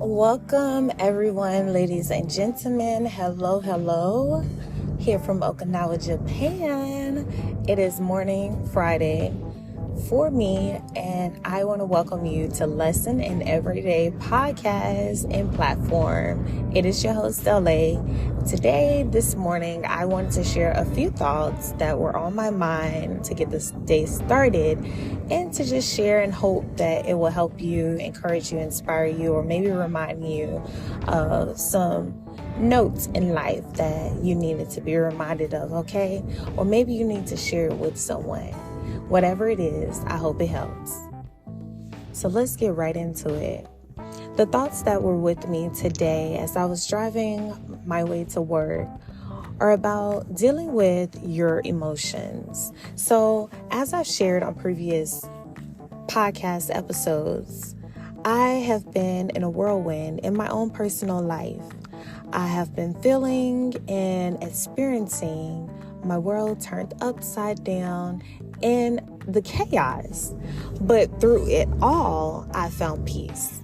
Welcome everyone, ladies and gentlemen. Hello. Here from Okinawa, Japan. It is morning Friday for me, and I want to welcome you to Lesson in Everyday podcast and platform. It is your host, LA. Today, this morning, I wanted to share a few thoughts that were on my mind to get this day started and to just share and hope that it will help you, encourage you, inspire you, or maybe remind you of some notes in life that you needed to be reminded of, okay? Or maybe you need to share it with someone. Whatever it is, I hope it helps. So let's get right into it. The thoughts that were with me today as I was driving my way to work are about dealing with your emotions. So as I've shared on previous podcast episodes, I have been in a whirlwind in my own personal life. I have been feeling and experiencing my world turned upside down in the chaos. But through it all, I found peace.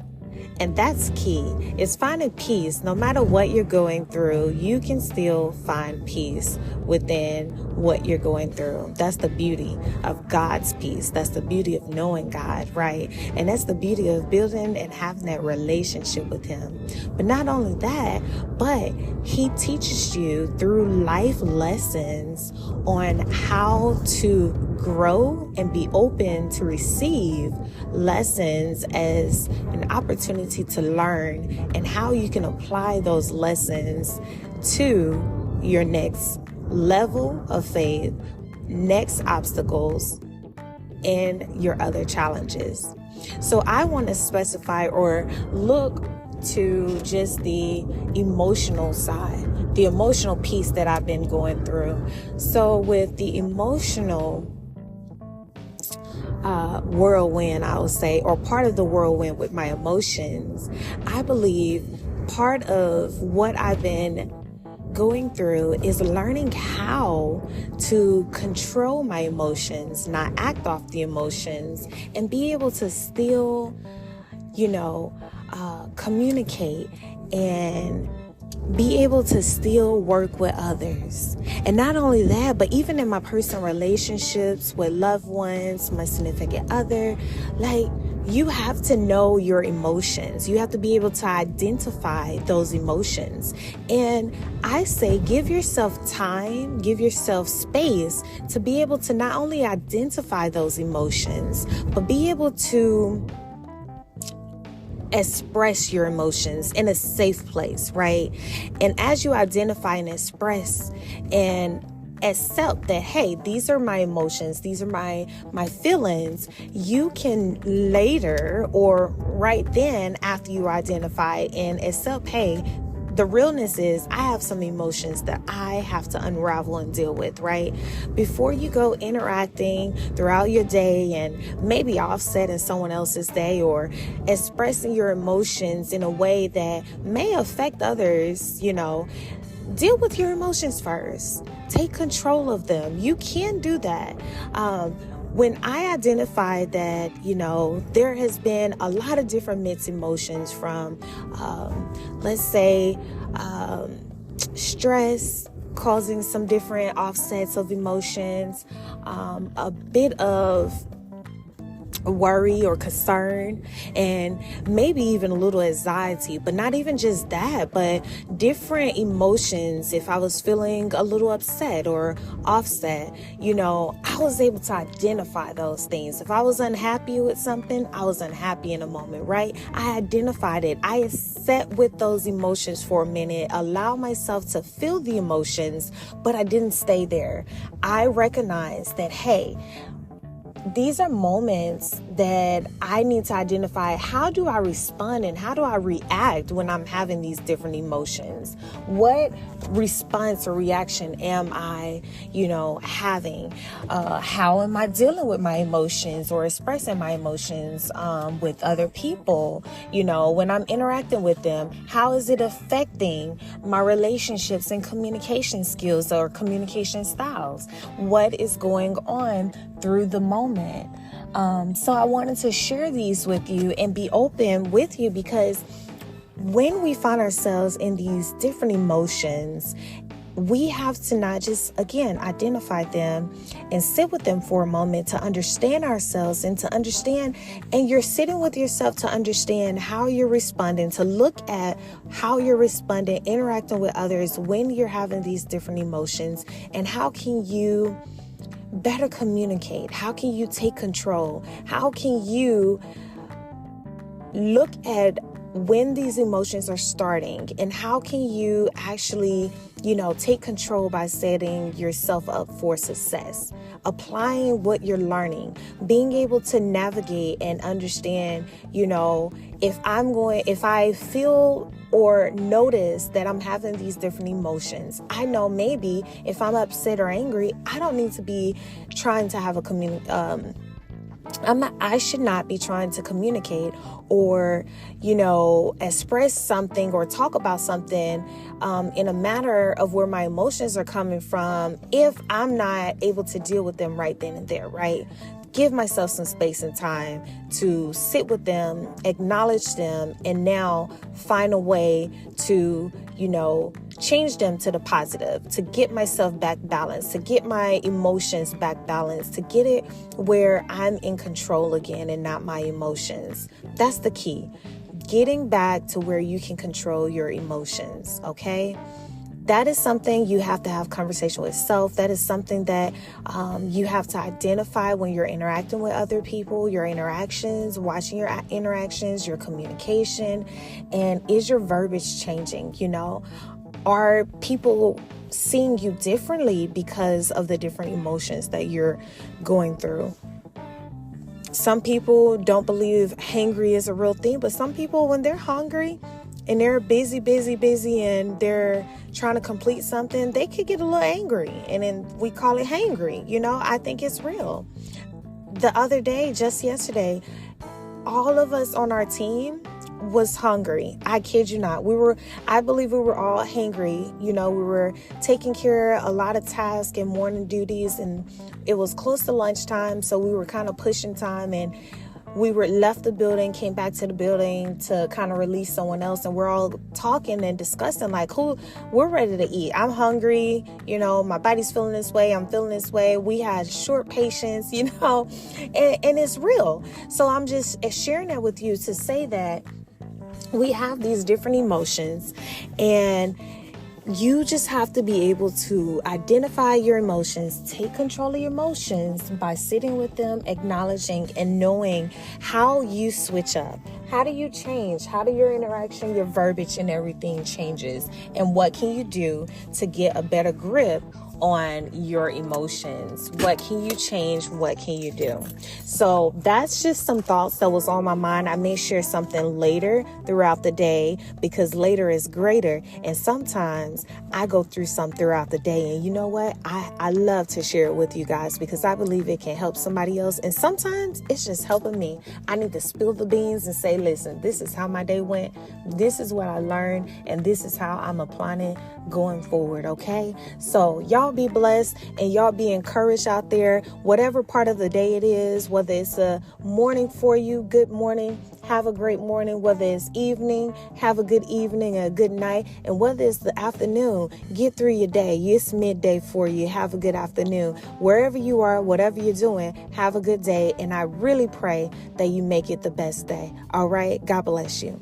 And that's key, is finding peace. No matter what you're going through, you can still find peace within what you're going through. That's the beauty of God's peace. That's the beauty of knowing God, right? And that's the beauty of building and having that relationship with Him. But not only that, but He teaches you through life lessons on how to grow and be open to receive lessons as an opportunity to learn, and how you can apply those lessons to your next level of faith, next obstacles, and your other challenges. So I want to specify or look to just the emotional side, the emotional piece that I've been going through. So with the emotional whirlwind, I would say, or part of the whirlwind with my emotions, I believe part of what I've been going through is learning how to control my emotions, not act off the emotions, and be able to still, communicate and be able to still work with others. And not only that, but even in my personal relationships with loved ones, my significant other, you have to know your emotions. You have to be able to identify those emotions. And I say, give yourself time, give yourself space to be able to not only identify those emotions, but be able to express your emotions in a safe place, right? And as you identify and express and accept that, hey, these are my emotions, these are my feelings, you can later or right then after you identify and accept, hey, the realness is I have some emotions that I have to unravel and deal with, right? Before you go interacting throughout your day and maybe offsetting someone else's day or expressing your emotions in a way that may affect others, deal with your emotions first. Take control of them. You can do that. When I identified that, there has been a lot of different mixed emotions from, let's say, stress causing some different offsets of emotions, a bit of worry or concern, and maybe even a little anxiety, but not even just that, but different emotions. If I was feeling a little upset or offset, I was able to identify those things. If I was unhappy with something, I was unhappy in a moment, right? I identified it. I sat with those emotions for a minute, allow myself to feel the emotions, but I didn't stay there. I recognized that, hey, these are moments that I need to identify. How do I respond and how do I react when I'm having these different emotions? What response or reaction am I, having? How am I dealing with my emotions or expressing my emotions with other people? When I'm interacting with them, how is it affecting my relationships and communication skills or communication styles? What is going on through the moment? So I wanted to share these with you and be open with you because when we find ourselves in these different emotions, we have to not just, again, identify them and sit with them for a moment to understand ourselves and to understand, and you're sitting with yourself to understand how you're responding, to look at how you're responding, interacting with others when you're having these different emotions, and how can you better communicate? How can you take control? How can you look at when these emotions are starting, and how can you actually, take control by setting yourself up for success, applying what you're learning, being able to navigate and understand, if I feel or notice that I'm having these different emotions, I know maybe if I'm upset or angry, I don't need to be trying to have a I should not be trying to communicate or, express something or talk about something in a matter of where my emotions are coming from if I'm not able to deal with them right then and there, right? Give myself some space and time to sit with them, acknowledge them, and now find a way to, change them to the positive, to get myself back balanced, to get my emotions back balanced, to get it where I'm in control again and not my emotions. That's the key. Getting back to where you can control your emotions, okay? That is something you have to have conversation with self. That is something that you have to identify when you're interacting with other people, your interactions, watching your interactions, your communication, and is your verbiage changing? Are people seeing you differently because of the different emotions that you're going through? Some people don't believe hangry is a real thing, but some people, when they're hungry and they're busy, and they're trying to complete something, they could get a little angry, and then we call it hangry. I think it's real. The other day, just yesterday, all of us on our team was hungry. I kid you not. I believe we were all hangry. We were taking care of a lot of tasks and morning duties, and it was close to lunchtime, so we were kind of pushing time, and we left the building, came back to the building to kind of release someone else, and we're all talking and discussing we're ready to eat. I'm hungry, my body's feeling this way, I'm feeling this way. We had short patience, and it's real. So I'm just sharing that with you to say that we have these different emotions, and you just have to be able to identify your emotions, take control of your emotions by sitting with them, acknowledging and knowing how you switch up. How do you change? How do your interaction, your verbiage and everything changes? And what can you do to get a better grip on your emotions? What can you change? What can you do? So that's just some thoughts that was on my mind. I may share something later throughout the day because later is greater. And sometimes I go through some throughout the day. And you know what? I love to share it with you guys because I believe it can help somebody else. And sometimes it's just helping me. I need to spill the beans and say, listen, this is how my day went. This is what I learned. And this is how I'm applying it going forward. Okay. So y'all be blessed and y'all be encouraged out there, whatever part of the day it is, whether it's a morning for you, good morning, have a great morning, whether it's evening, have a good evening, a good night, and whether it's the afternoon, get through your day. It's midday for you. Have a good afternoon. Wherever you are, whatever you're doing, have a good day. And I really pray that you make it the best day. All right. God bless you.